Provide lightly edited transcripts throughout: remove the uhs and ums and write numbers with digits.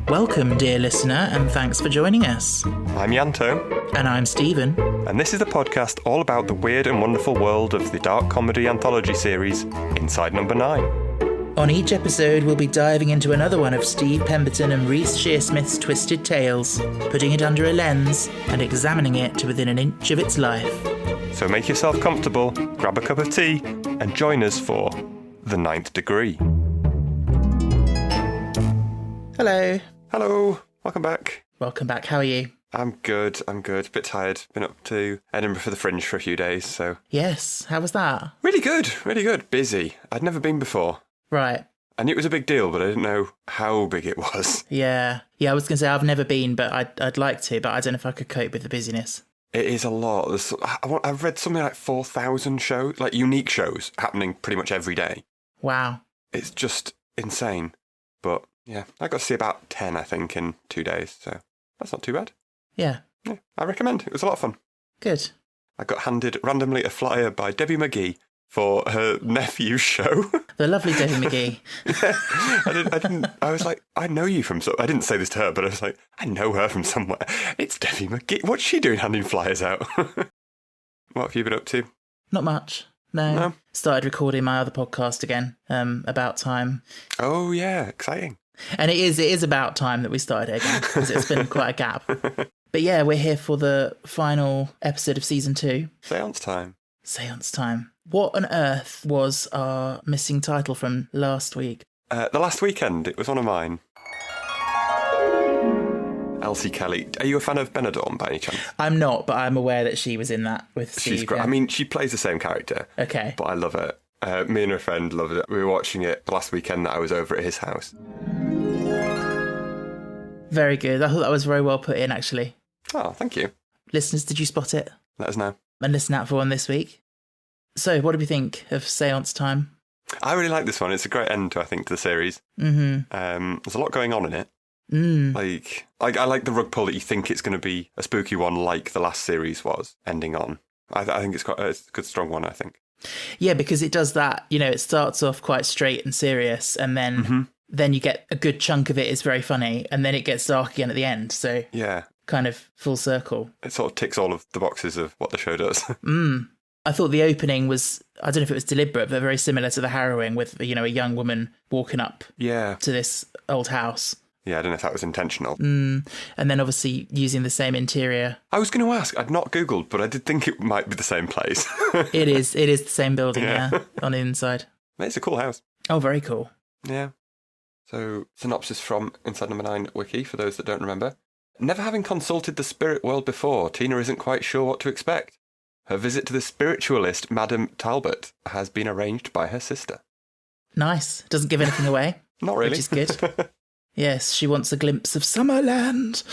Welcome, dear listener, and thanks for joining us. I'm Yanto. And I'm Stephen. And this is the podcast all about the weird and wonderful world of the dark comedy anthology series, Inside Number 9. On each episode, we'll be diving into another one of Steve Pemberton and Reece Shearsmith's twisted tales, putting it under a lens and examining it to within an inch of its life. So make yourself comfortable, grab a cup of tea, and join us for The Ninth Degree. Hello. Hello, welcome back. Welcome back, how are you? I'm good. A bit tired. Been up to Edinburgh for the Fringe for a few days, so... Yes, how was that? Really good. Busy. I'd never been before. Right. I knew it was a big deal, but I didn't know how big it was. Yeah, I was going to say I've never been, but I'd like to, but I don't know if I could cope with the busyness. It is a lot. I've read something like 4,000 shows, like unique shows, happening pretty much every day. Wow. It's just insane. But yeah, I got to see about 10, I think, in 2 days, so that's not too bad. Yeah, I recommend. It was a lot of fun. Good. I got handed randomly a flyer by Debbie McGee for her nephew's show. The lovely Debbie McGee. Yeah, I was like, I know you from I didn't say this to her, but I was like, I know her from somewhere. It's Debbie McGee. What's she doing handing flyers out? What have you been up to? Not much. No. Started recording my other podcast again, About Time. Oh, yeah, exciting. And it is about time that we started it again, because it's been quite a gap. But yeah, we're here for the final episode of Season 2. Séance Time. Séance Time. What on earth was our missing title from last week? The Last Weekend. It was one of mine. Elsie Kelly. Are you a fan of Benidorm by any chance? I'm not, but I'm aware that she was in that with Steve. She's great. Yeah. I mean, she plays the same character. Okay. But I love it. Me and her friend loved it. We were watching it the last weekend that I was over at his house. Very good. I thought that was very well put in, actually. Oh, thank you. Listeners, did you spot it? Let us know. And listen out for one this week. So, what do we think of Séance Time? I really like this one. It's a great end, I think, to the series. Mm-hmm. There's a lot going on in it. Mm. I like the rug pull that you think it's going to be a spooky one like the last series was, ending on. I think it's quite a good, strong one, I think. Yeah, because it does that. You know, it starts off quite straight and serious, and then you get a good chunk of it is very funny, and then it gets dark again at the end. So yeah, kind of full circle. It sort of ticks all of the boxes of what the show does. I thought the opening was, I don't know if it was deliberate, but very similar to The Harrowing, with, you know, a young woman walking up to this old house. Yeah, I don't know if that was intentional. And then obviously using the same interior. I was going to ask, I'd not Googled, but I did think it might be the same place. It is the same building, yeah, on the inside. It's a cool house. Oh, very cool. Yeah. So, synopsis from Inside Number 9 Wiki, for those that don't remember. Never having consulted the spirit world before, Tina isn't quite sure what to expect. Her visit to the spiritualist, Madame Talbot, has been arranged by her sister. Nice. Doesn't give anything away. Not really. Which is good. Yes, she wants a glimpse of Summerland.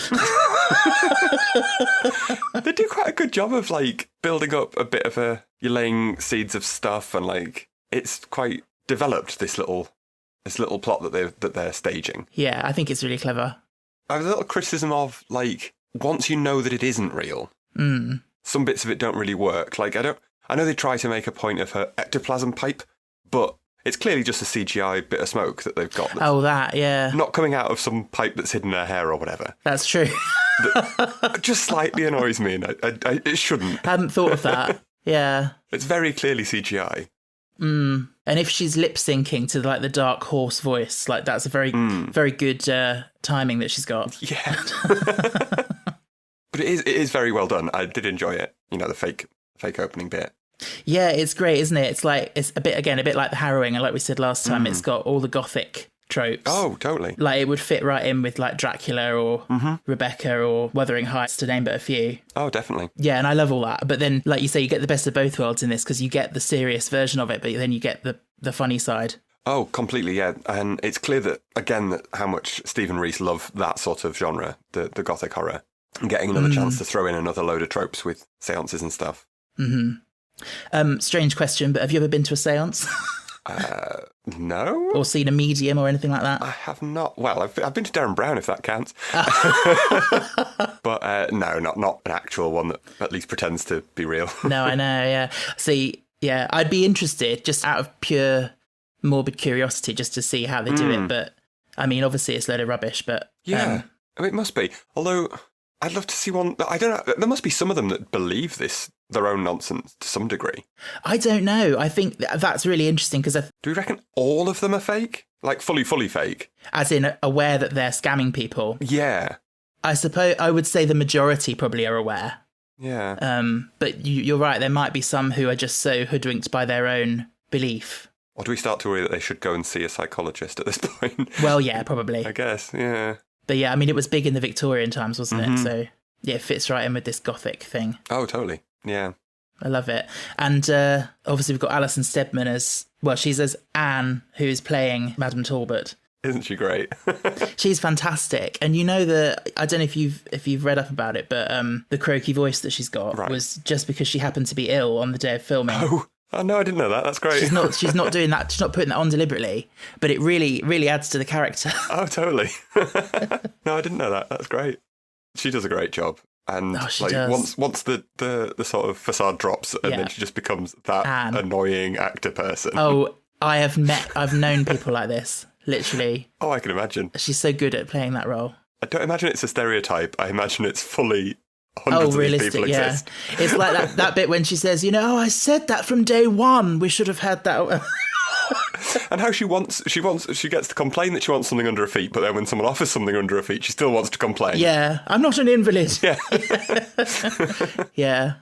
They do quite a good job of, like, building up a bit of you're laying seeds of stuff, and, like, it's quite developed, this little plot that they're staging. Yeah, I think it's really clever. I have a little criticism of, like, once you know that it isn't real, some bits of it don't really work. Like, I know they try to make a point of her ectoplasm pipe, but it's clearly just a CGI bit of smoke that they've got. That, yeah. Not coming out of some pipe that's hidden in her hair or whatever. That's true. That just slightly annoys me, and it shouldn't. Hadn't thought of that. Yeah. It's very clearly CGI. And if she's lip syncing to, like, the dark horse voice, like, that's a very, very good timing that she's got. Yeah. But it is very well done. I did enjoy it. You know, the fake opening bit. Yeah, it's great, isn't it? It's like, it's a bit like The Harrowing, and like we said last time, it's got all the gothic tropes. Oh, totally. Like, it would fit right in with, like, Dracula or Rebecca or Wuthering Heights, to name but a few. Oh, definitely. Yeah, and I love all that. But then, like you say, you get the best of both worlds in this, because you get the serious version of it, but then you get the funny side. Oh, completely, yeah. And it's clear that, again, that how much Stephen Reece loved that sort of genre, the gothic horror, and getting another chance to throw in another load of tropes with seances and stuff. Strange question, but have you ever been to a seance? No. Or seen a medium or anything like that? I have not. Well, I've been to Darren Brown, if that counts. But no, not an actual one that at least pretends to be real. No, I know, yeah. See, yeah, I'd be interested, just out of pure morbid curiosity, just to see how they do it, but I mean, obviously it's a load of rubbish, but... Yeah, I mean, it must be. Although, I'd love to see one... I don't know, there must be some of them that believe their own nonsense to some degree. I don't know. I think that's really interesting because... Do we reckon all of them are fake? Like, fully fake? As in, aware that they're scamming people? Yeah. I suppose I would say the majority probably are aware. Yeah. But you're right, there might be some who are just so hoodwinked by their own belief. Or do we start to worry that they should go and see a psychologist at this point? Well, yeah, probably. I guess, yeah. But yeah, I mean, it was big in the Victorian times, wasn't it? So, yeah, it fits right in with this gothic thing. Oh, totally. Yeah. I love it. And obviously we've got Alison Steadman as... Well, she's as Anne, who is playing Madame Talbot. Isn't she great? She's fantastic. And you know I don't know if you've read up about it, but the croaky voice that she's got was just because she happened to be ill on the day of filming. Oh no, I didn't know that. That's great. She's not doing that. She's not putting that on deliberately, but it really adds to the character. Oh, totally. No, I didn't know that. That's great. She does a great job. And once the sort of facade drops and then she just becomes that annoying actor person. Oh, I've known people like this. Literally. Oh, I can imagine. She's so good at playing that role. I don't imagine it's a stereotype. I imagine it's fully hundreds of these people exist. It's like that bit when she says, I said that from day one. We should have had that. And how she gets to complain that she wants something under her feet, but then when someone offers something under her feet, she still wants to complain. Yeah, I'm not an invalid. Yeah. Yeah.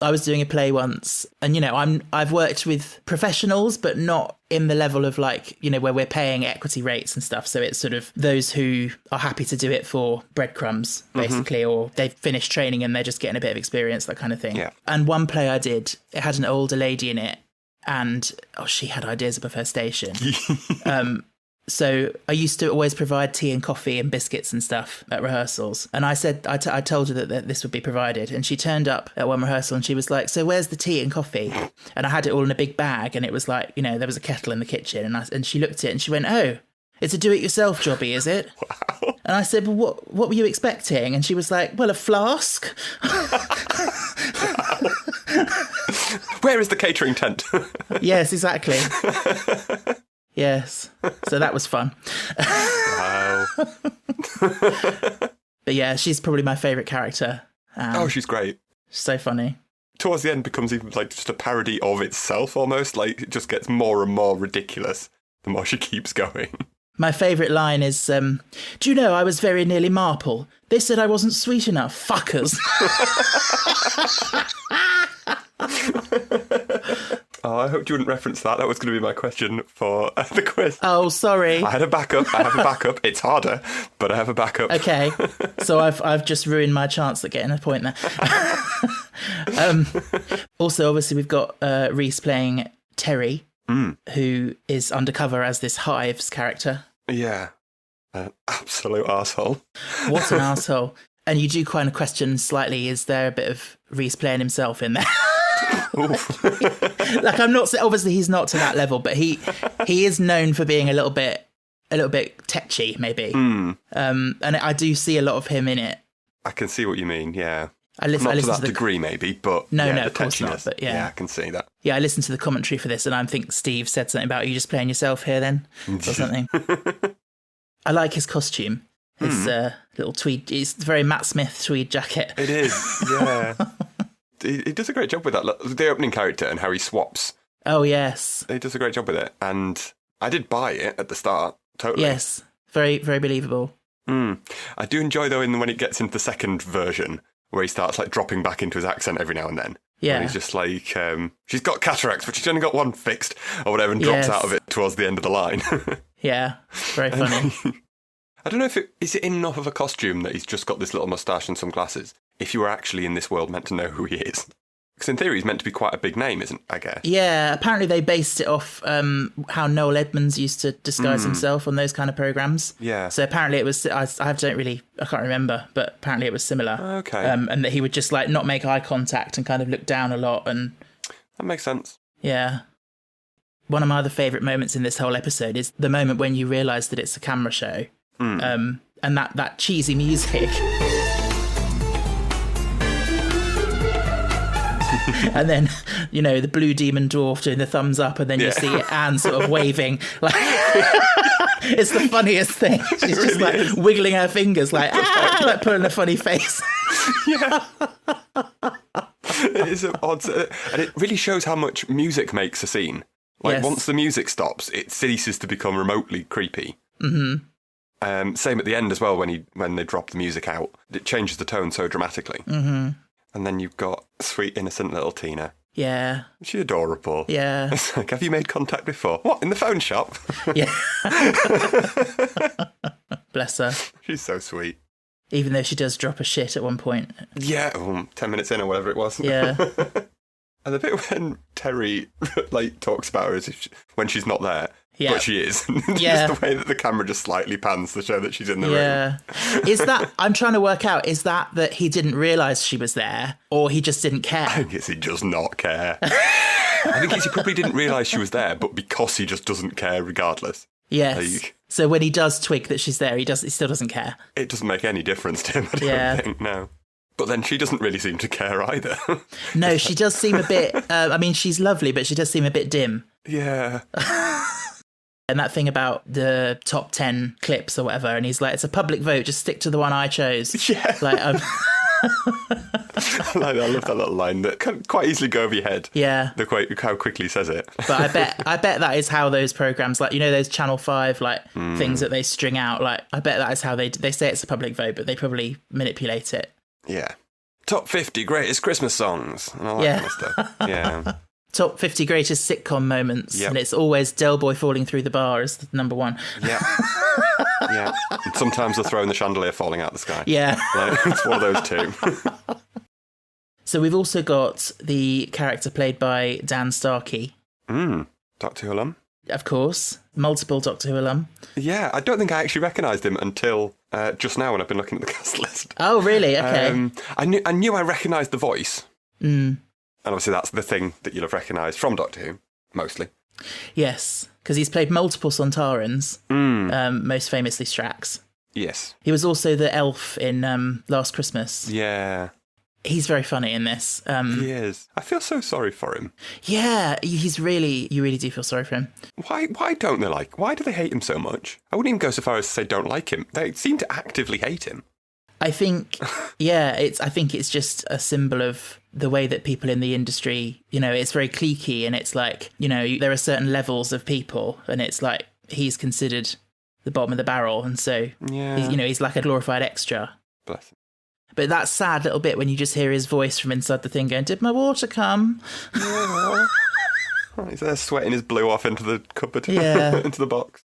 I was doing a play once, and I've worked with professionals, but not in the level of where we're paying equity rates and stuff. So it's sort of those who are happy to do it for breadcrumbs, basically, or they've finished training and they're just getting a bit of experience, that kind of thing. Yeah. And one play I did, it had an older lady in it, and she had ideas above her station. So I used to always provide tea and coffee and biscuits and stuff at rehearsals. And I said, I told her that this would be provided. And she turned up at one rehearsal and she was like, so where's the tea and coffee? And I had it all in a big bag. And it was like, there was a kettle in the kitchen. And she looked at it and she went, oh, it's a do-it-yourself jobby, is it? Wow. And I said, well, what were you expecting? And she was like, well, a flask. Where is the catering tent? Yes, exactly. Yes. So that was fun. Wow. But yeah, she's probably my favourite character. Oh, she's great. She's so funny. Towards the end becomes even just a parody of itself almost. It just gets more and more ridiculous the more she keeps going. My favourite line is, do you know I was very nearly Marple? They said I wasn't sweet enough. Fuckers. Oh, I hoped you wouldn't reference that. That was going to be my question for the quiz. Oh, sorry. I have a backup. It's harder, but I have a backup. Okay. So I've just ruined my chance at getting a point there. Also, obviously, we've got Reese playing Terry, who is undercover as this Hives character. Yeah. An absolute arsehole. What an arsehole. And you do kind of question slightly, is there a bit of Reese playing himself in there? I'm not, obviously he's not to that level, but he is known for being a little bit tetchy, maybe. And I do see a lot of him in it. I can see what you mean. Yeah, I listen to to that degree, maybe, but no, the of course not. But yeah, I can see that. Yeah, I listened to the commentary for this, and I think Steve said something about you just playing yourself here, then, or something. I like his costume. His little tweed. It's a very Matt Smith tweed jacket. It is. Yeah. He does a great job with that. The opening character and how he swaps. Oh, yes. He does a great job with it. And I did buy it at the start. Totally. Yes. Very, very believable. I do enjoy, though, when it gets into the second version, where he starts dropping back into his accent every now and then. Yeah. And he's just like, she's got cataracts, but she's only got one fixed, or whatever, and drops out of it towards the end of the line. Yeah. Very funny. I don't know if is it enough of a costume that he's just got this little moustache and some glasses, if you were actually in this world meant to know who he is. Because in theory, he's meant to be quite a big name, I guess? Yeah, apparently they based it off how Noel Edmonds used to disguise himself on those kind of programmes. Yeah. So apparently it was, I can't remember, but apparently it was similar. Okay. And that he would just not make eye contact and kind of look down a lot. And that makes sense. Yeah. One of my other favourite moments in this whole episode is the moment when you realise that it's a camera show. And that cheesy music. And then, the blue demon dwarf doing the thumbs up, and then you see Anne sort of waving. It's the funniest thing. She's just really like is. wiggling her fingers, like like pulling a funny face. Yeah. It is an odd, and it really shows how much music makes a scene. Like, Yes. once the music stops, it ceases to become remotely creepy. Mm-hmm. Same at the end as well, when they drop the music out. It changes the tone so dramatically. Mm-hmm. And then you've got sweet, innocent little Tina. Yeah. She's adorable. Yeah. It's like, have you made contact before? What, in the phone shop? Yeah. Bless her. She's so sweet. Even though she does drop a shit at one point. Yeah, 10 minutes in or whatever it was. Yeah. And the bit when Terry like talks about her as if when she's not there, Yeah. but she is. Yeah. Just the way that the camera just slightly pans to show that she's in the room. Yeah. Is that, I'm trying to work out, is that he didn't realise she was there, or he just didn't I care? think it's he does not care. I think it's he probably didn't realise she was there, but because he just doesn't care regardless. Yes. Like, So when he does twig that she's there, he still doesn't care. it doesn't make any difference to him, I don't Yeah. think, no. But then she doesn't really seem to care either. No, she does seem a bit, I mean, she's lovely, but she does seem a bit dim. Yeah. And that thing about the top 10 clips or whatever, and he's like, it's a public vote, just stick to the one I chose. Yeah. Like, I love that little line that can quite easily go over your head. yeah. How quickly he says it. But I bet that is how those programs, like, you know, those Channel 5, like, things that they string out, like, I bet that is how they say it's a public vote, but they probably manipulate it. Yeah. Top 50 greatest Christmas songs and all that Yeah. kind of stuff. Yeah. Top 50 greatest sitcom moments, Yep. and it's always Del Boy falling through the bar as the number one. Yeah. Yeah. And sometimes they'll throw in the chandelier falling out the sky. Yeah. Like, it's one of those two. So we've also got the character played by Dan Starkey, Doctor Who alum. of course, multiple Doctor Who alum. Yeah, I don't think I actually recognised him until just now when I've been looking at the cast list. Oh, really? Okay. I knew I recognised the voice. Mm. And obviously that's the thing that you'll have recognised from Doctor Who, mostly. Yes, because he's played multiple Sontarans, most famously Strax. Yes. He was also the elf in Last Christmas. Yeah. He's very funny in this. He is. I feel so sorry for him. Yeah, you really do feel sorry for him. Why do they hate him so much? I wouldn't even go so far as to say don't like him. They seem to actively hate him. I think, yeah, I think it's just a symbol of the way that people in the industry, you know, it's very cliquey, and it's like, you know, there are certain levels of people, and it's like he's considered the bottom of the barrel, and so Yeah. he's like a glorified extra. Bless him. But that sad little bit when you just hear his voice from inside the thing going, "Did my water come?" Yeah. He's there sweating his blue off into the cupboard. Yeah. Into the box.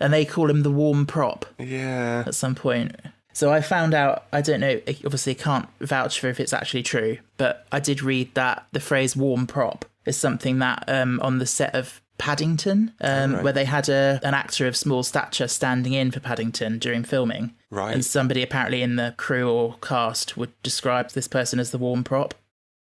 And they call him the warm prop Yeah. at some point. So I found out, I don't know, obviously can't vouch for if it's actually true, but I did read that the phrase warm prop is something that on the set of Paddington, right. where they had an actor of small stature standing in for Paddington during filming. Right. And somebody apparently in the crew or cast would describe this person as the warm prop.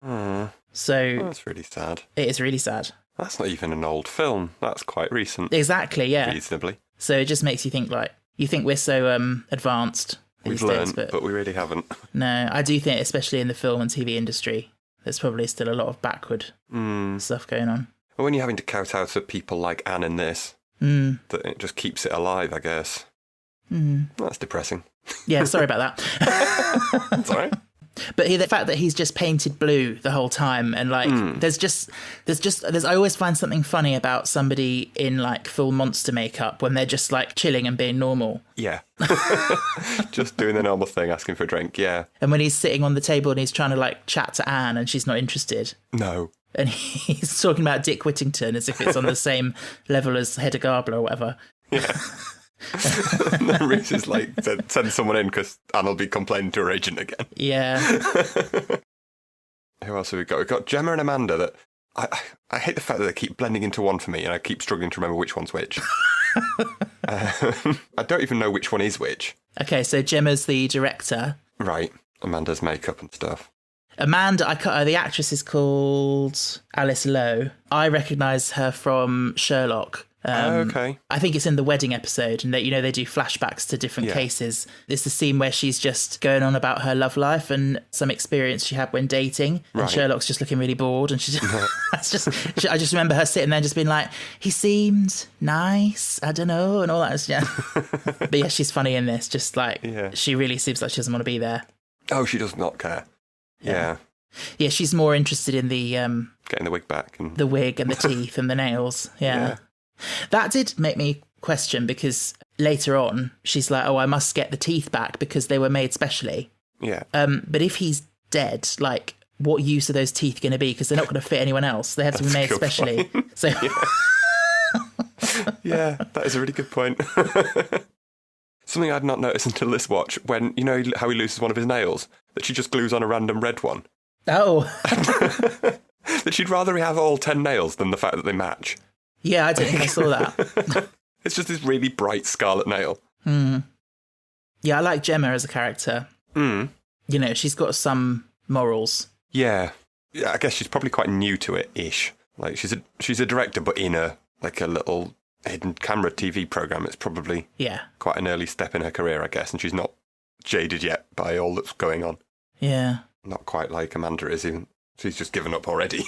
Oh, So that's really sad. it is really sad. That's not even an old film. That's quite recent. Exactly, yeah. Reasonably. So it just makes you think, like, you think we're so advanced these We've days, learned, but we really haven't. no, I do think, especially in the film and TV industry, there's probably still a lot of backward stuff going on. Well, when you're having to kowtow to people like Anne in this, that it just keeps it alive, I guess. That's depressing. Yeah, sorry about that. That's all right. But the fact that he's just painted blue the whole time, and like, there's I always find something funny about somebody in like full monster makeup when they're just like chilling and being normal. Yeah. Just doing the normal thing, asking for a drink, yeah. And when he's sitting on the table and he's trying to like chat to Anne and she's not interested. No. And he's talking about Dick Whittington as if it's on the same level as Hedda Gabler or whatever. Yeah. And then Reese is like, send someone in because Anne will be complaining to her agent again. Yeah. Who else have we got? We've got Gemma and Amanda that... I hate the fact that they keep blending into one for me and I keep struggling to remember which one's which. I don't even know which one is which. Okay, so Gemma's the director. Right. Amanda's makeup and stuff. Amanda, the actress is called Alice Lowe. I recognise her from Sherlock. Okay. I think it's in the wedding episode, and that they do flashbacks to different cases. It's the scene where she's just going on about her love life and some experience she had when dating, and Sherlock's just looking really bored, and she's I just remember her sitting there just being like, he seemed nice, I don't know, and all that. But yeah, she's funny in this. Just like she really seems like she doesn't want to be there. Oh, she does not care. Yeah. Yeah, she's more interested in the getting the wig back and the wig and the teeth and the nails. Yeah. That did make me question, because later on she's like, oh, I must get the teeth back because they were made specially. Yeah. But if he's dead, like, what use are those teeth going to be? Because they're not going to fit anyone else. They have to be made specially. Point. So yeah, that is a really good point. Something I'd not noticed until this watch, when, how he loses one of his nails, that she just glues on a random red one. Oh. That she'd rather have all 10 nails than the fact that they match. Yeah, I don't think I saw that. It's just this really bright scarlet nail. Yeah, I like Gemma as a character. She's got some morals. Yeah, I guess she's probably quite new to it-ish. Like, she's a director, but in a little hidden camera TV program. It's probably quite an early step in her career, I guess, and she's not jaded yet by all that's going on. Yeah. Not quite like Amanda is, even. She's just given up already.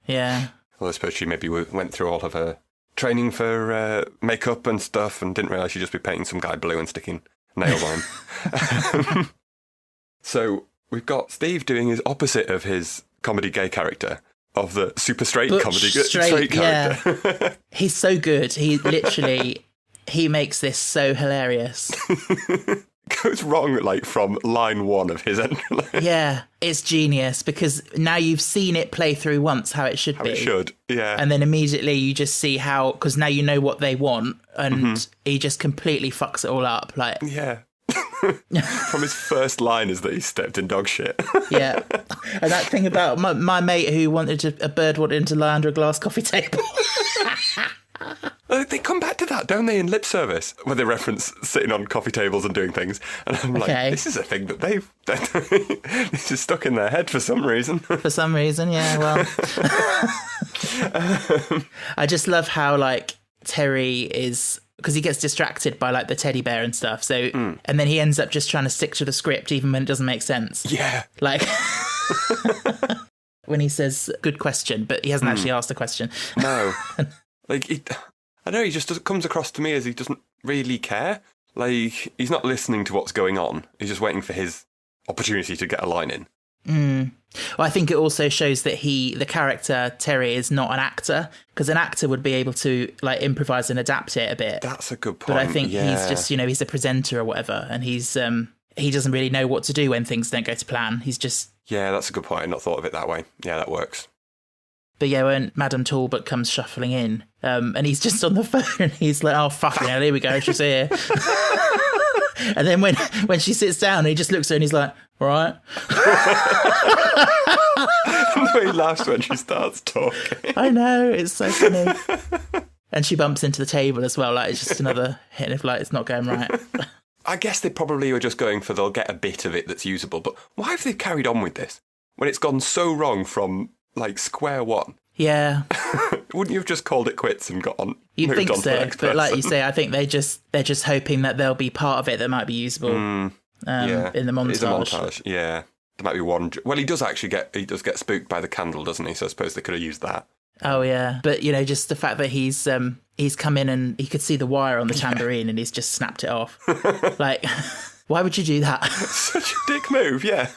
Yeah. Well, I suppose she maybe went through all of her training for makeup and stuff and didn't realise she'd just be painting some guy blue and sticking nails on him. So we've got Steve doing his opposite of his comedy gay character, of the super straight comedy straight character. Yeah. He's so good. He literally, he makes this so hilarious. Goes wrong from line one of his entry. Yeah, it's genius, because now you've seen it play through once how it should be. It should, yeah. And then immediately you just see how, because now you know what they want, and he just completely fucks it all up. Yeah. From his first line is that he stepped in dog shit. Yeah. And that thing about my mate who wanted a bird wanted him to lie under a glass coffee table. They come back to that, don't they, in lip service, where they reference sitting on coffee tables and doing things. And I'm like, this is a thing that this is stuck in their head for some reason. For some reason, yeah, well. I just love how, Terry is, because he gets distracted by, the teddy bear and stuff. So, and then he ends up just trying to stick to the script, even when it doesn't make sense. Yeah. When he says, good question, but he hasn't actually asked a question. No. I don't know, he just comes across to me as he doesn't really care. He's not listening to what's going on. He's just waiting for his opportunity to get a line in. Well, I think it also shows that the character, Terry, is not an actor, because an actor would be able to, improvise and adapt it a bit. That's a good point. But I think he's just, he's a presenter or whatever, and he doesn't really know what to do when things don't go to plan. He's just... Yeah, that's a good point. I've not thought of it that way. Yeah, that works. But yeah, when Madame Talbot comes shuffling in, and he's just on the phone, he's like, oh, fucking hell, here we go, she's here. And then when she sits down, he just looks at her and he's like, all right. No, he laughs when she starts talking. I know, it's so funny. And she bumps into the table as well, it's just another hint of, it's not going right. I guess they probably were just going for they'll get a bit of it that's usable, but why have they carried on with this when it's gone so wrong from... square one? Yeah. Wouldn't you have just called it quits and got on? You'd think so, but like you say, I think they're just hoping that there'll be part of it that might be usable in the montage. It's a montage, yeah. There might be one. Well, he does get spooked by the candle, doesn't he? So I suppose they could have used that. Oh yeah, but just the fact that he's come in and he could see the wire on the tambourine and he's just snapped it off. Why would you do that? Such a dick move, yeah.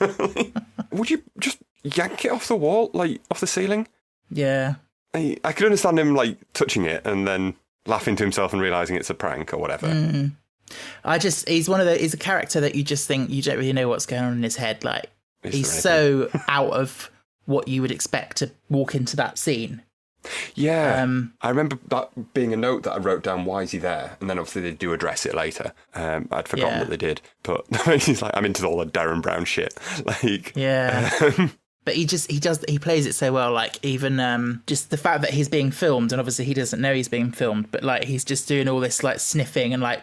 Would you just yank it off the wall, off the ceiling? Yeah. I could understand him, touching it and then laughing to himself and realising it's a prank or whatever. He's a character that you just think you don't really know what's going on in his head. He's so out of what you would expect to walk into that scene. Yeah. I remember that being a note that I wrote down, why is he there? And then obviously they do address it later. I'd forgotten that they did. But he's I'm into all the Darren Brown shit. Yeah. But he plays it so well, even just the fact that he's being filmed, and obviously he doesn't know he's being filmed, but he's just doing all this sniffing and I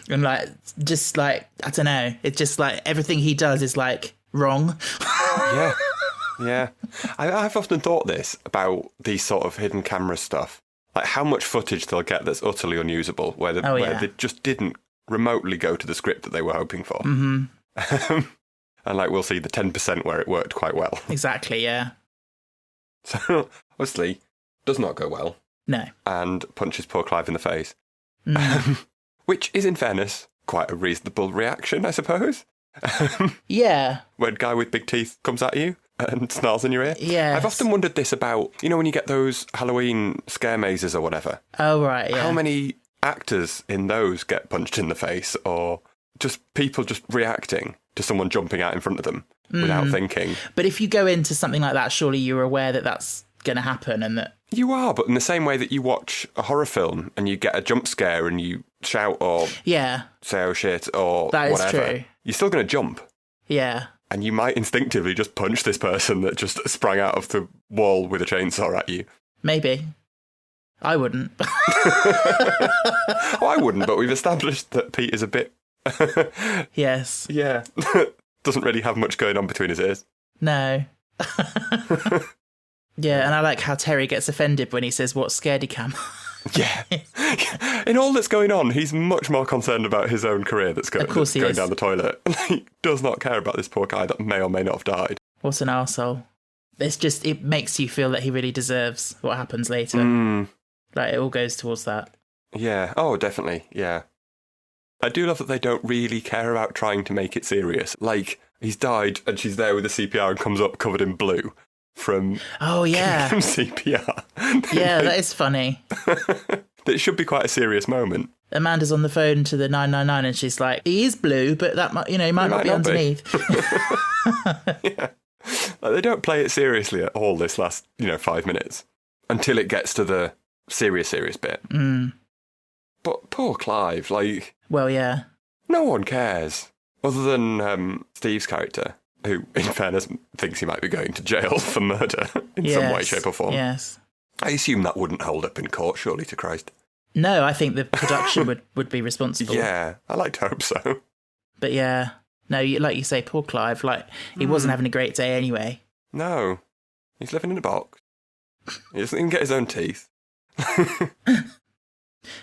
don't know, it's just everything he does is wrong. Yeah. Yeah. I've often thought this about these sort of hidden camera stuff. like how much footage they'll get that's utterly unusable, where they just didn't remotely go to the script that they were hoping for. Mm-hmm. And like we'll see the 10% where it worked quite well. Exactly, yeah. So obviously does not go well. No. And punches poor Clive in the face. Mm. Which is, in fairness, quite a reasonable reaction, I suppose. Yeah. When a guy with big teeth comes at you and snarls in your ear. Yeah. I've often wondered this about, when you get those Halloween scare mazes or whatever. Oh, right, yeah. How many actors in those get punched in the face, or just people just reacting to someone jumping out in front of them without thinking. But if you go into something like that, surely you're aware that that's going to happen and that... You are, but in the same way that you watch a horror film and you get a jump scare and you shout or say oh shit or that whatever, is true. You're still going to jump. Yeah. And you might instinctively just punch this person that just sprang out of the wall with a chainsaw at you. Maybe. I wouldn't. Oh, I wouldn't, but we've established that Pete is a bit... Yes. Yeah. Doesn't really have much going on between his ears. No. Yeah, and I like how Terry gets offended when he says, "What's scaredy cam?" Yeah. In all that's going on, he's much more concerned about his own career that's going down the toilet. He does not care about this poor guy that may or may not have died. What an arsehole. It makes you feel that he really deserves what happens later. Like, it all goes towards that. Yeah. Oh, definitely. Yeah. I do love that they don't really care about trying to make it serious. Like, he's died and she's there with the CPR and comes up covered in blue from... Oh, yeah. From CPR. Yeah, that is funny. It should be quite a serious moment. Amanda's on the phone to the 999 and she's like, he is blue, but that might, he might not be underneath. Yeah. Like, they don't play it seriously at all this last, 5 minutes until it gets to the serious bit. But poor Clive, like... Well, yeah. No one cares. Other than Steve's character, who, in fairness, thinks he might be going to jail for murder in some way, shape or form. Yes. I assume that wouldn't hold up in court, surely, to Christ. No, I think the production would be responsible. Yeah, I like to hope so. But yeah, no, like you say, poor Clive, like, he wasn't having a great day anyway. No, he's living in a box. He doesn't even get his own teeth.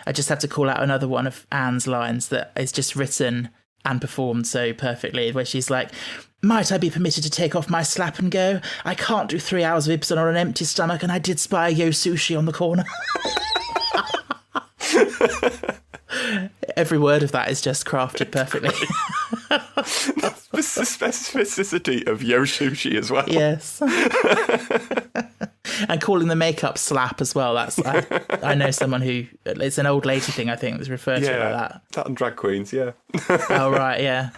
I just have to call out another one of Anne's lines that is just written and performed so perfectly, where she's like, "Might I be permitted to take off my slap and go? I can't do 3 hours of Ibsen on an empty stomach, and I did spy Yo Sushi on the corner." Every word of that is just crafted perfectly. The specificity of Yo Sushi as well. Yes. And calling the makeup slap as well. I know someone who, it's an old lady thing, I think, that's referred to it like that. That and drag queens, yeah. Oh, right, yeah.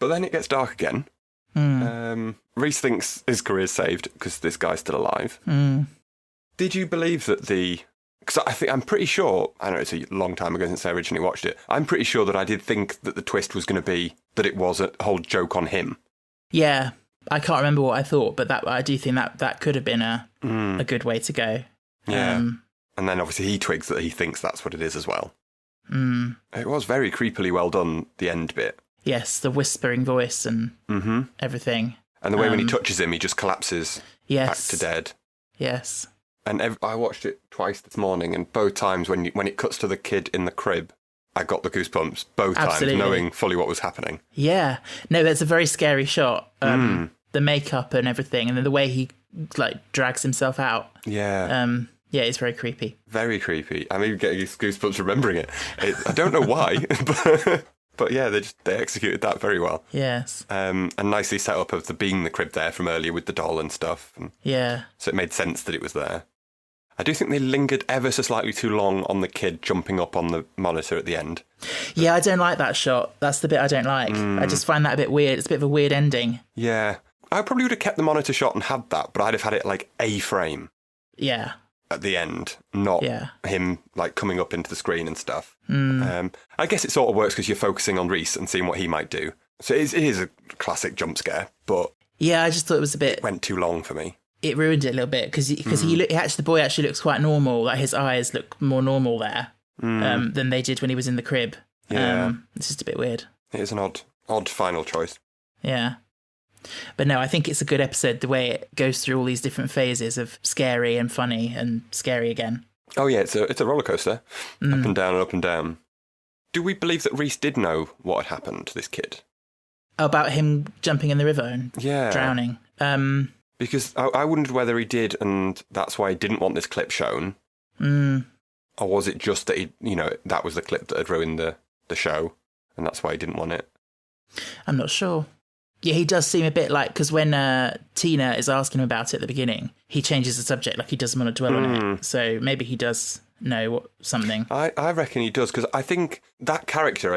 But then it gets dark again. Reese thinks his career's saved because this guy's still alive. Did you believe that because I'm pretty sure, I know it's a long time ago since I originally watched it, I'm pretty sure that I did think that the twist was going to be that it was a whole joke on him. Yeah, I can't remember what I thought, but I do think that could have been a good way to go. Yeah. And then obviously he twigs that he thinks that's what it is as well. It was very creepily well done, the end bit. Yes, the whispering voice and everything. And the way when he touches him, he just collapses back to dead. Yes. And I watched it twice this morning, and both times when it cuts to the kid in the crib, I got the goosebumps both times, knowing fully what was happening. Yeah. No, that's a very scary shot. The makeup and everything, and then the way he drags himself out. Yeah. Yeah, it's very creepy. Very creepy. I'm even getting goosebumps remembering it. I don't know why, but yeah, they executed that very well. Yes. And nicely set up of being the crib there from earlier with the doll and stuff. Yeah. So it made sense that it was there. I do think they lingered ever so slightly too long on the kid jumping up on the monitor at the end. Yeah, I don't like that shot. That's the bit I don't like. I just find that a bit weird. It's a bit of a weird ending. Yeah. I probably would have kept the monitor shot and had that, but I'd have had it a frame. Yeah. At the end, not him coming up into the screen and stuff. I guess it sort of works because you're focusing on Reese and seeing what he might do. So it is a classic jump scare, but... Yeah, I just thought it was a bit... It went too long for me. It ruined it a little bit because the boy actually looks quite normal. Like his eyes look more normal there than they did when he was in the crib. Yeah, it's just a bit weird. It is an odd final choice. Yeah. But no, I think it's a good episode, the way it goes through all these different phases of scary and funny and scary again. Oh, yeah, it's a roller coaster. Up and down and up and down. Do we believe that Reese did know what had happened to this kid? About him jumping in the river and drowning. Because I wondered whether he did, and that's why he didn't want this clip shown. Or was it just that that was the clip that had ruined the show, and that's why he didn't want it? I'm not sure. Yeah, he does seem a bit like, because when Tina is asking him about it at the beginning, he changes the subject, like he doesn't want to dwell on it. So maybe he does know something. I reckon he does, because I think that character,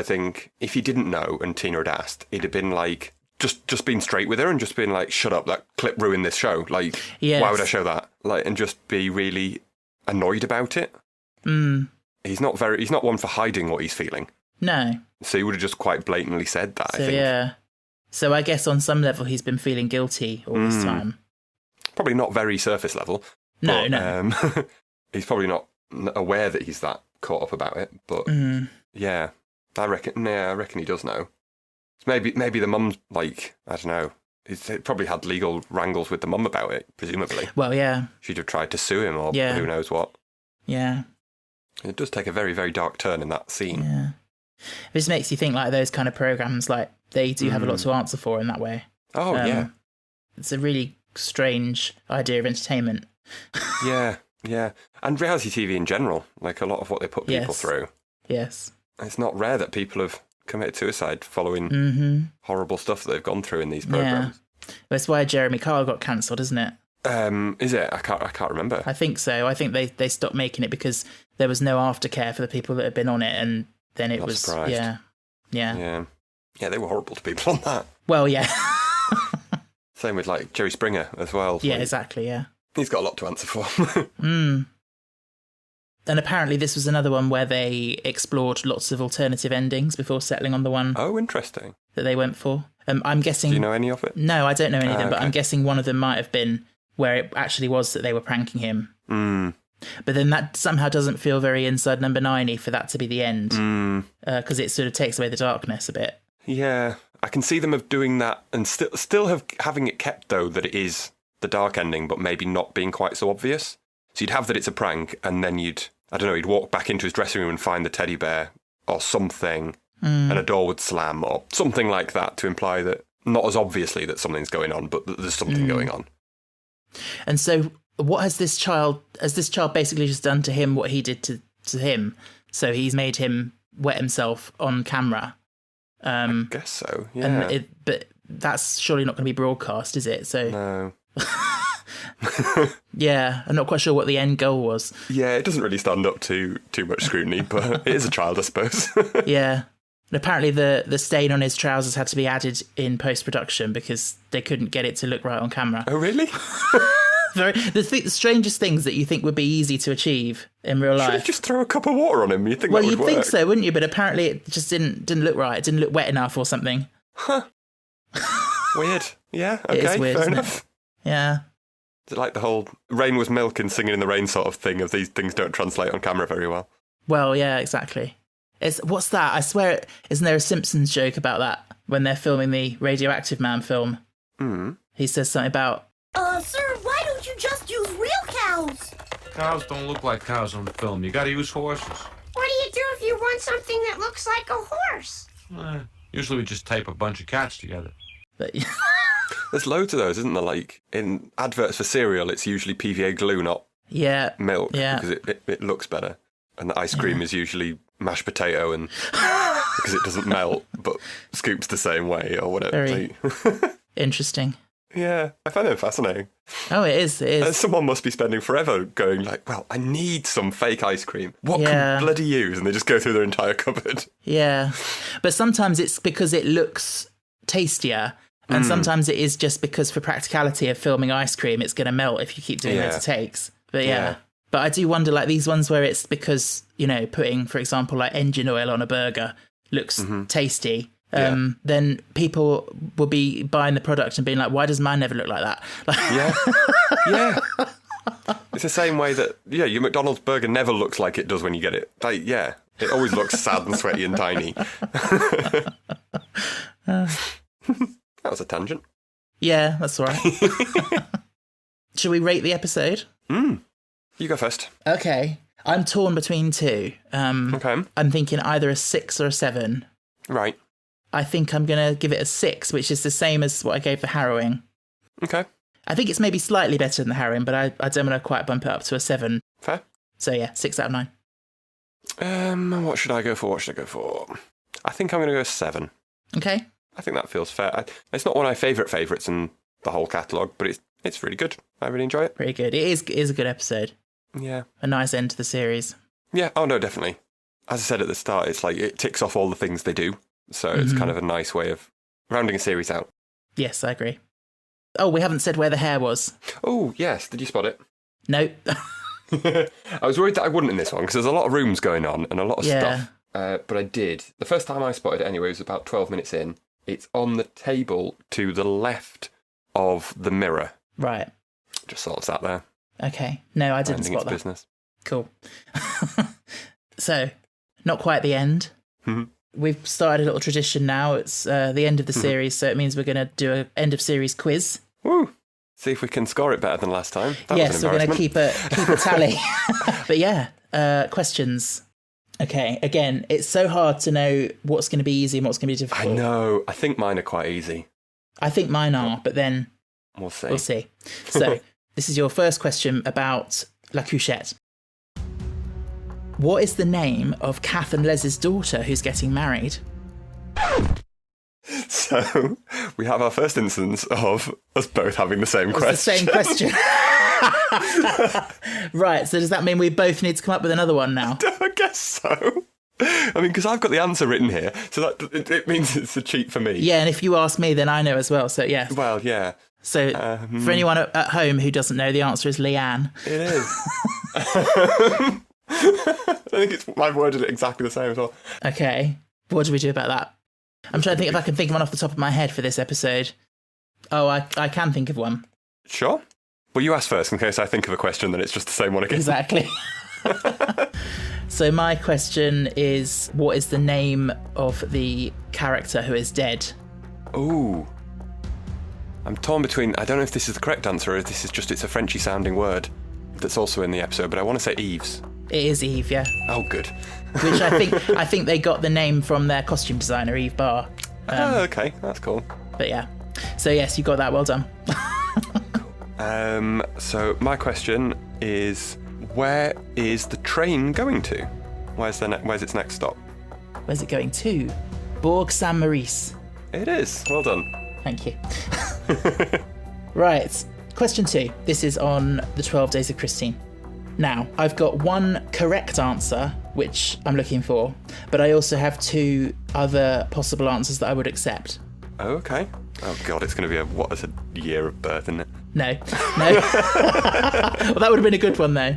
if he didn't know and Tina had asked, he'd have been like, just been straight with her and just been like, shut up, that clip ruined this show. Like, why would I show that? Like, and just be really annoyed about it. He's not one for hiding what he's feeling. No. So he would have just quite blatantly said that, I think. Yeah. So I guess on some level he's been feeling guilty all this time. Probably not very surface level. No. He's probably not aware that he's that caught up about it. But yeah, I reckon he does know. Maybe the mum, like, I don't know. He's probably had legal wrangles with the mum about it, presumably. Well, yeah. She'd have tried to sue him or who knows what. Yeah. It does take a very, very dark turn in that scene. Yeah. This makes you think like those kind of programmes, like, they do have a lot to answer for in that way. Oh, yeah. It's a really strange idea of entertainment. Yeah. And reality TV in general, like a lot of what they put people through. Yes. It's not rare that people have committed suicide following horrible stuff that they've gone through in these programmes. Yeah. That's why Jeremy Kyle got cancelled, isn't it? Is it? I can't remember. I think so. I think they stopped making it because there was no aftercare for the people that had been on it, and then it was surprised. Yeah, they were horrible to people on that. Well, yeah. Same with like Jerry Springer as well. Yeah, exactly. Yeah, he's got a lot to answer for. And apparently this was another one where they explored lots of alternative endings before settling on the one. Oh, interesting. That they went for. I'm guessing. Do you know any of it? No, I don't know any of them, but I'm guessing one of them might have been where it actually was that they were pranking him. But then that somehow doesn't feel very Inside Number 9-y for that to be the end, because it sort of takes away the darkness a bit. Yeah, I can see them of doing that and still having it kept, though, that it is the dark ending, but maybe not being quite so obvious. So you'd have that it's a prank, and then he'd walk back into his dressing room and find the teddy bear or something, and a door would slam or something like that to imply that, not as obviously that something's going on, but that there's something going on. And so what has this child basically just done to him what he did to him? So he's made him wet himself on camera. I guess so, yeah. But that's surely not going to be broadcast, is it? So no. Yeah, I'm not quite sure what the end goal was. Yeah, it doesn't really stand up to too much scrutiny, but it is a child, I suppose. Yeah. And apparently the stain on his trousers had to be added in post-production because they couldn't get it to look right on camera. Oh, really? The strangest things that you think would be easy to achieve in real life. Should you just throw a cup of water on him? You'd think that would work. Well, you'd think so, wouldn't you? But apparently it just didn't look right. It didn't look wet enough or something. Huh. Weird. Yeah, okay, it is weird, fair enough. Yeah. Is it like the whole rain was milk and singing in the rain sort of thing of these things don't translate on camera very well? Well, yeah, exactly. What's that? I swear, isn't there a Simpsons joke about that when they're filming the Radioactive Man film? He says something about, sir, why don't you just use real cows? Cows don't look like cows on the film. You gotta use horses. What do you do if you want something that looks like a horse? Usually we just tape a bunch of cats together. But there's loads of those, isn't there? Like in adverts for cereal, it's usually PVA glue, not milk, because it looks better. And the ice cream is usually mashed potato, and because it doesn't melt, but scoops the same way or whatever. Very interesting. Yeah, I find it fascinating. Oh, it is. And someone must be spending forever going like, well, I need some fake ice cream. What can bloody use? And they just go through their entire cupboard. Yeah. But sometimes it's because it looks tastier. And sometimes it is just because for practicality of filming ice cream, it's going to melt if you keep doing loads of takes. But But I do wonder, like these ones where it's because, putting, for example, like engine oil on a burger looks tasty. Then people will be buying the product and being like, why does mine never look like that? Yeah. It's the same way that, your McDonald's burger never looks like it does when you get it. Like, it always looks sad and sweaty and tiny. That was a tangent. Yeah, that's all right. Shall we rate the episode? You go first. Okay. I'm torn between two. Okay. I'm thinking either a 6 or a 7. Right. I think I'm going to give it a 6, which is the same as what I gave for Harrowing. Okay. I think it's maybe slightly better than the Harrowing, but I don't want to quite bump it up to a 7. Fair. So yeah, 6 out of 9. What should I go for? I think I'm going to go 7. Okay. I think that feels fair. It's not one of my favourites in the whole catalogue, but it's really good. I really enjoy it. Pretty good. It is a good episode. Yeah. A nice end to the series. Yeah. Oh, no, definitely. As I said at the start, it's like it ticks off all the things they do. So it's kind of a nice way of rounding a series out. Yes, I agree. Oh, we haven't said where the hair was. Oh, yes. Did you spot it? No. I was worried that I wouldn't in this one because there's a lot of rooms going on and a lot of stuff. But I did. The first time I spotted it anyway was about 12 minutes in. It's on the table to the left of the mirror. Right. Just thought it's out there. Okay. No, I didn't spot that. Business. Cool. So, not quite the end. We've started a little tradition now. It's the end of the series, so it means we're going to do an end of series quiz. Woo! See if we can score it better than last time. Yes, we're going to keep a tally. But yeah, questions. Okay, again, it's so hard to know what's going to be easy and what's going to be difficult. I know. I think mine are quite easy. I think mine are, but then we'll see. We'll see. So, this is your first question about La Couchette. What is the name of Kath and Les's daughter who's getting married? So, we have our first instance of us both having the same question. The same question. Right, so does that mean we both need to come up with another one now? I guess so. I mean, because I've got the answer written here, so that it means it's a cheat for me. Yeah, and if you ask me, then I know as well, so yeah. Well, yeah. So, for anyone at home who doesn't know, the answer is Leanne. It is. I think I've worded it exactly the same as well. Okay, what do we do about that? I'm trying to think if I can think of one off the top of my head for this episode. Oh, I can think of one. Sure. Well, you ask first in case I think of a question, then it's just the same one again. Exactly. So my question is, what is the name of the character who is dead? Ooh. I'm torn between, I don't know if this is the correct answer or if this is just, it's a Frenchy sounding word that's also in the episode, but I want to say Eves. It is Eve, yeah. Oh, good. Which I think they got the name from their costume designer, Eve Barr. Oh, okay. That's cool. But yeah. So yes, you got that. Well done. So my question is, where is the train going to? Where's its next stop? Where's it going to? Bourg Saint-Maurice. It is. Well done. Thank you. Right. Question 2. This is on the 12 Days of Christine. Now, I've got one correct answer, which I'm looking for, but I also have 2 other possible answers that I would accept. Oh, okay. Oh, God, it's going to be what is a year of birth, isn't it? No. Well, that would have been a good one, though.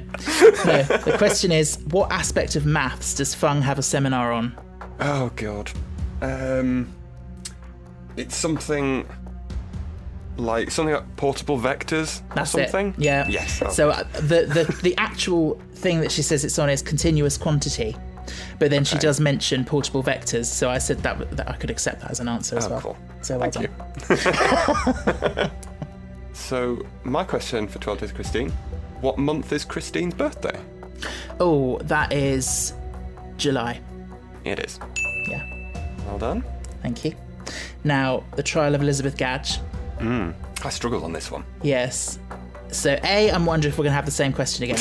No. The question is, what aspect of maths does Fung have a seminar on? Oh, God. It's something like portable vectors or That's something? It. Yeah. Yes. Oh. So the actual thing that she says it's on is continuous quantity. But then she does mention portable vectors, so I said that I could accept that as an answer as well. Cool. So well Thank done. you. So, my question for 12 Days of Christine, what month is Christine's birthday? Oh, that is July. It is. Yeah. Well done. Thank you. Now, the trial of Elizabeth Gadge. I struggled on this one. Yes. So, A, I'm wondering if we're going to have the same question again.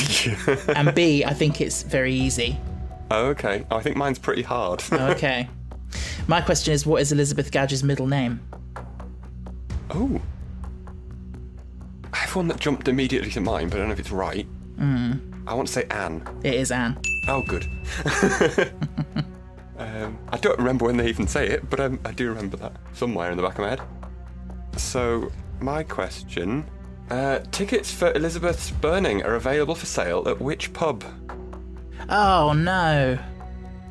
And B, I think it's very easy. Oh, okay. I think mine's pretty hard. Okay. My question is, what is Elizabeth Gadge's middle name? Oh. I have one that jumped immediately to mind, but I don't know if it's right. I want to say Anne. It is Anne. Oh, good. I don't remember when they even say it, but I do remember that somewhere in the back of my head. So, my question... tickets for Elizabeth's burning are available for sale at which pub? Oh, no.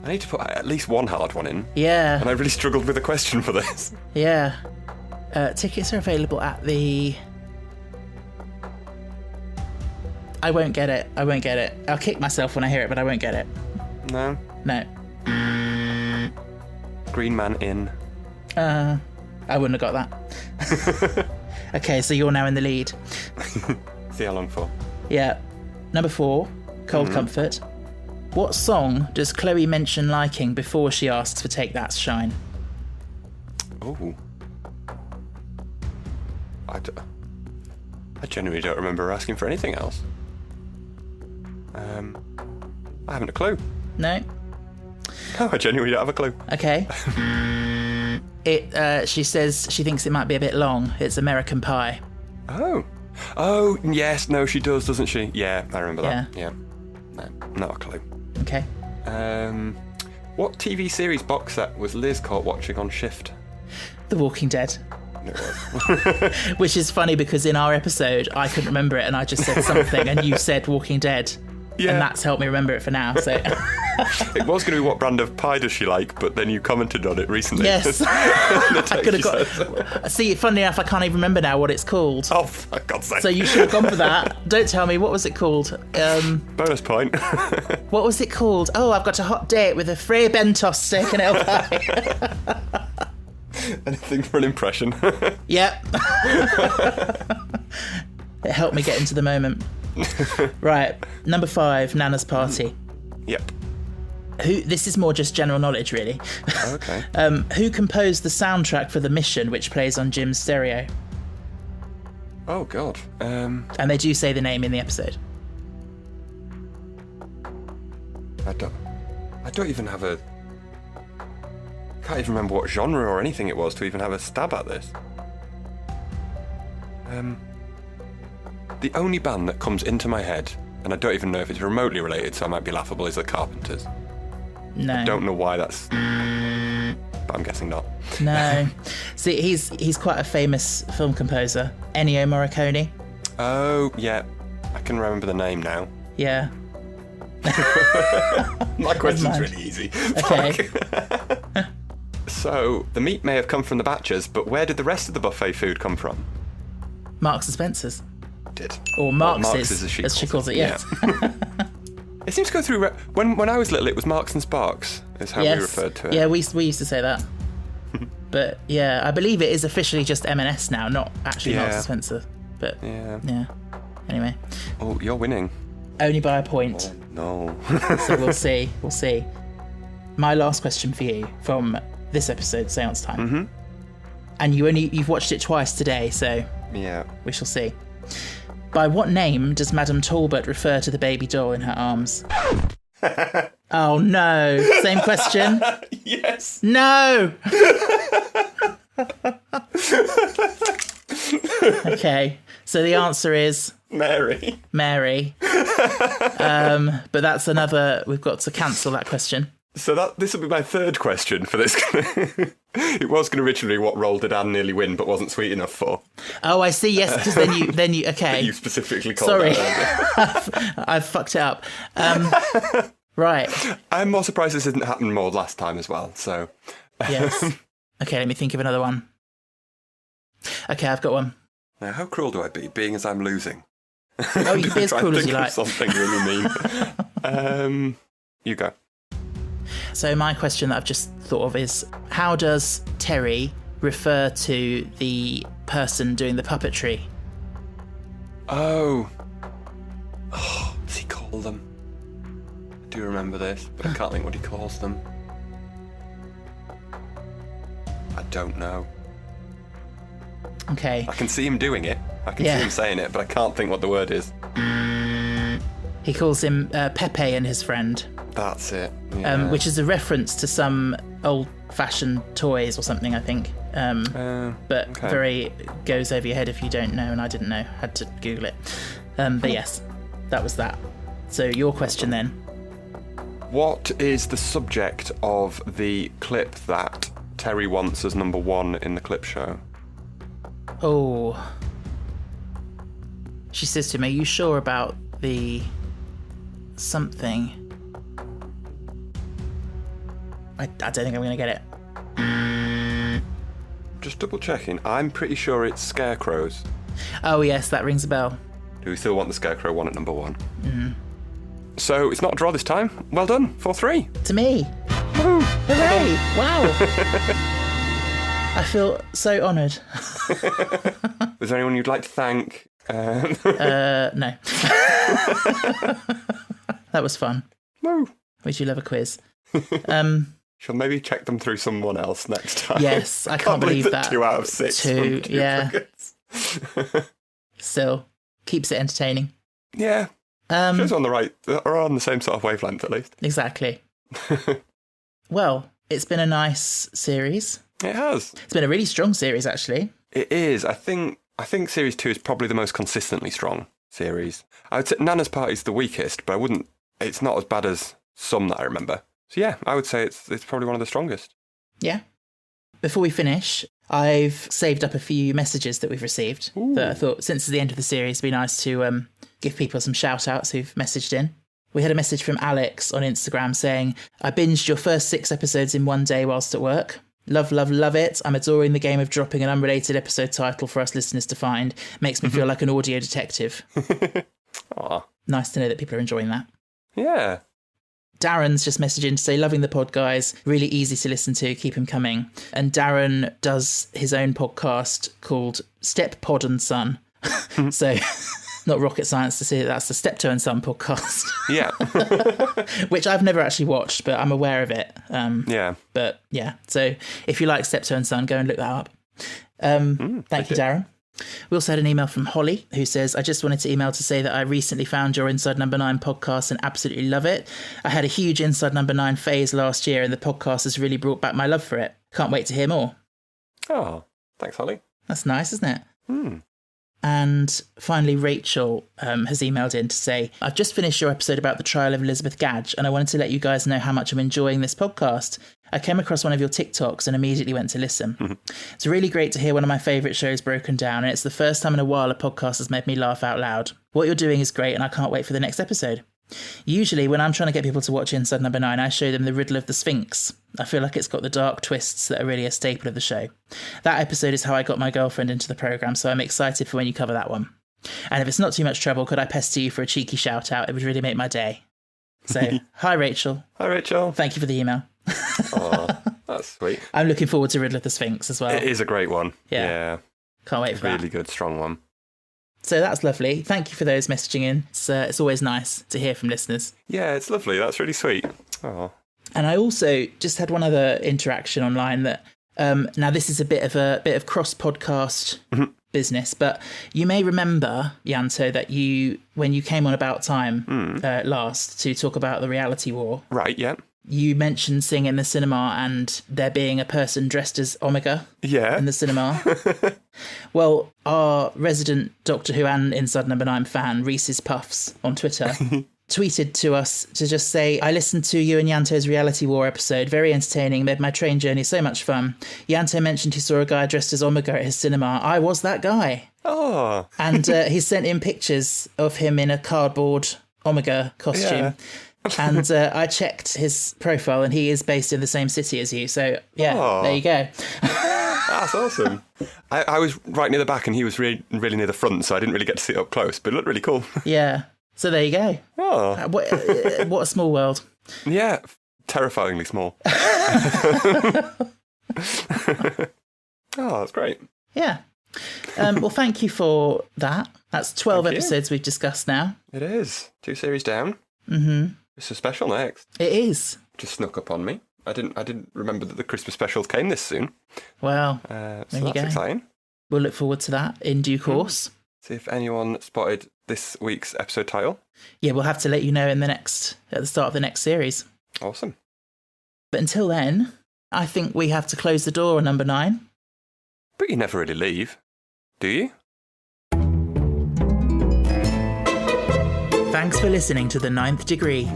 I need to put at least one hard one in. Yeah. And I really struggled with a question for this. Yeah. Tickets are available at the... I won't get it. I'll kick myself when I hear it, but I won't get it. No? No. Green Man Inn. I wouldn't have got that. Okay, so you're now in the lead. See how long for. Yeah. Number 4, Cold Comfort. What song does Chloe mention liking before she asks for Take That Shine? Oh. I genuinely don't remember her asking for anything else. I haven't a clue. No? No, I genuinely don't have a clue. Okay. She says she thinks it might be a bit long. It's American Pie. Oh. Oh, yes, no, she does, doesn't she? Yeah, I remember that. Yeah. No, not a clue. Okay. What TV series box set was Liz caught watching on shift? The Walking Dead. No, it was. Which is funny because in our episode, I couldn't remember it and I just said something and you said Walking Dead. Yeah. And that's helped me remember it for now. So It was going to be what brand of pie does she like, but then you commented on it recently. yes. I could have got... See, funnily enough, I can't even remember now what it's called. Oh, for God's sake. So you should have gone for that. Don't tell me, what was it called? Bonus point. What was it called? Oh, I've got a hot date with a Frey Bentos steak and ale pie. Anything for an impression. Yep. It helped me get into the moment. Right, number 5, Nana's Party. Yep. This is more just general knowledge, really. Okay. Who composed the soundtrack for The Mission, which plays on Jim's stereo? Oh, God. And they do say the name in the episode. I don't even have a... can't even remember what genre or anything it was to even have a stab at this. The only band that comes into my head, and I don't even know if it's remotely related, so I might be laughable, is the Carpenters. No. I don't know why that's... but I'm guessing not. No. See, he's quite a famous film composer. Ennio Morricone. Oh, yeah. I can remember the name now. Yeah. My question's really easy. Okay. So, the meat may have come from the Batchers, but where did the rest of the buffet food come from? Marks and Spencer's. Did. Or Marks' Marx's, as she calls it, yes. Yeah. It seems to go through... When I was little, it was Marks and Sparks, is how we referred to it. Yeah, we used to say that. But, yeah, I believe it is officially just M&S now, not actually Marks and Spencer. But, yeah. Anyway. Oh, you're winning. Only by a point. Oh, no. So we'll see. We'll see. My last question for you from this episode, Séance Time. Mm-hmm. And you've watched it twice today, so Yeah. we shall see. By what name does Madame Talbot refer to the baby doll in her arms? Oh no. Same question? Yes. No! Okay, so the answer is Mary. But that's another... We've got to cancel that question. So this will be my third question for this. It was going to originally what role did Anne nearly win but wasn't sweet enough for. Oh, I see, yes, because then you okay. You specifically called Sorry. that. I've fucked it up. Right. I'm more surprised this didn't happen more last time as well, so... Yes. Okay, let me think of another one. Okay, I've got one. Now, how cruel do I be, being as I'm losing? Oh, you can be as cruel as you like. Something really mean. You go. So my question that I've just thought of is, how does Terry refer to the person doing the puppetry? Oh, what's he call them? I do remember this, but I can't think what he calls them. I don't know. Okay. I can see him doing it. I can see him saying it, but I can't think what the word is. He calls him Pepe and his friend. That's it. Yeah. Which is a reference to some old-fashioned toys or something, I think. But very goes over your head if you don't know, and I didn't know. Had to Google it. But yes, that was that. So your question then. What is the subject of the clip that Terry wants as number 1 in the clip show? Oh. She says to me, are you sure about the something? I don't think I'm going to get it. Just double checking. I'm pretty sure it's Scarecrows. Oh, yes, that rings a bell. Do we still want the Scarecrow one at number 1? Mm-hmm. So it's not a draw this time. Well done. 4-3. To me. Woo! Hooray! Wow! I feel so honoured. Was there anyone you'd like to thank? No. That was fun. No. We do love a quiz. Shall maybe check them through someone else next time. Yes, I can't believe that. 2 out of 6. Two, yeah. Still, keeps it entertaining. Yeah. Shows on the same sort of wavelength at least. Exactly. Well, it's been a nice series. It has. It's been a really strong series, actually. It is. I think Series 2 is probably the most consistently strong series. I would say Nana's Party is the weakest, but it's not as bad as some that I remember. So yeah, I would say it's probably one of the strongest. Yeah. Before we finish, I've saved up a few messages that we've received that I thought, since it's the end of the series, it'd be nice to give people some shout-outs who've messaged in. We had a message from Alex on Instagram saying, I binged your first 6 episodes in one day whilst at work. Love, love, love it. I'm adoring the game of dropping an unrelated episode title for us listeners to find. Makes me feel like an audio detective. Aw. Nice to know that people are enjoying that. Yeah. Darren's just messaging to say, loving the pod, guys. Really easy to listen to. Keep him coming. And Darren does his own podcast called Step Pod and Son. So, not rocket science to say that's the Steptoe and Son podcast. Yeah. Which I've never actually watched, but I'm aware of it. Yeah. But yeah, so if you like Steptoe and Son, go and look that up. Thank you, Darren. We also had an email from Holly who says, I just wanted to email to say that I recently found your Inside Number 9 podcast and absolutely love it. I had a huge Inside Number 9 phase last year and the podcast has really brought back my love for it. Can't wait to hear more. Oh, thanks, Holly. That's nice, isn't it? And finally, Rachel has emailed in to say, I've just finished your episode about the trial of Elizabeth Gadge and I wanted to let you guys know how much I'm enjoying this podcast. I came across one of your TikToks and immediately went to listen. It's really great to hear one of my favourite shows broken down, and it's the first time in a while a podcast has made me laugh out loud. What you're doing is great and I can't wait for the next episode. Usually when I'm trying to get people to watch Inside Number 9, I show them the riddle of the Sphinx. I feel like it's got the dark twists that are really a staple of the show. That episode is how I got my girlfriend into the programme, so I'm excited for when you cover that one. And if it's not too much trouble, could I pester you for a cheeky shout out? It would really make my day. So, hi Rachel. Hi Rachel. Thank you for the email. Oh, that's sweet. I'm looking forward to Riddle of the Sphinx as well. It is a great one. Yeah. Can't wait for that. Really good, strong one. So that's lovely. Thank you for those messaging in. It's always nice to hear from listeners. Yeah, it's lovely. That's really sweet. Oh. And I also just had one other interaction online that now this is a bit of cross podcast business, but you may remember, Yanto, that when you came on About Time last to talk about the reality war. Right, yeah. You mentioned seeing in the cinema and there being a person dressed as Omega in the cinema. Well, our resident Doctor Who and Inside Number 9 fan, Reese's Puffs, on Twitter, tweeted to us to just say, I listened to you and Yanto's Reality War episode. Very entertaining. Made my train journey so much fun. Yanto mentioned he saw a guy dressed as Omega at his cinema. I was that guy. Oh. And he sent in pictures of him in a cardboard Omega costume. Yeah. And I checked his profile and he is based in the same city as you. So, yeah, There you go. That's awesome. I was right near the back and he was really near the front, so I didn't really get to see it up close, but it looked really cool. Yeah. So there you go. Oh. What a small world. Yeah. Terrifyingly small. Oh, that's great. Yeah. Well, thank you for that. That's 12 episodes we've discussed now. It is. 2 series down. Mm-hmm. It's a special next. It is. Just snuck up on me. I didn't remember that the Christmas specials came this soon. Well, so that's exciting. We'll look forward to that in due course. See if anyone spotted this week's episode title. Yeah, we'll have to let you know at the start of the next series. Awesome. But until then, I think we have to close the door on Number 9. But you never really leave, do you? Thanks for listening to The Ninth Degree.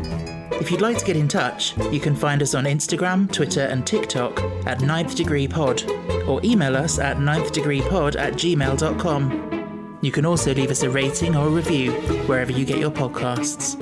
If you'd like to get in touch, you can find us on Instagram, Twitter and TikTok at Ninth Degree Pod, or email us at ninthdegreepod@gmail.com. You can also leave us a rating or a review wherever you get your podcasts.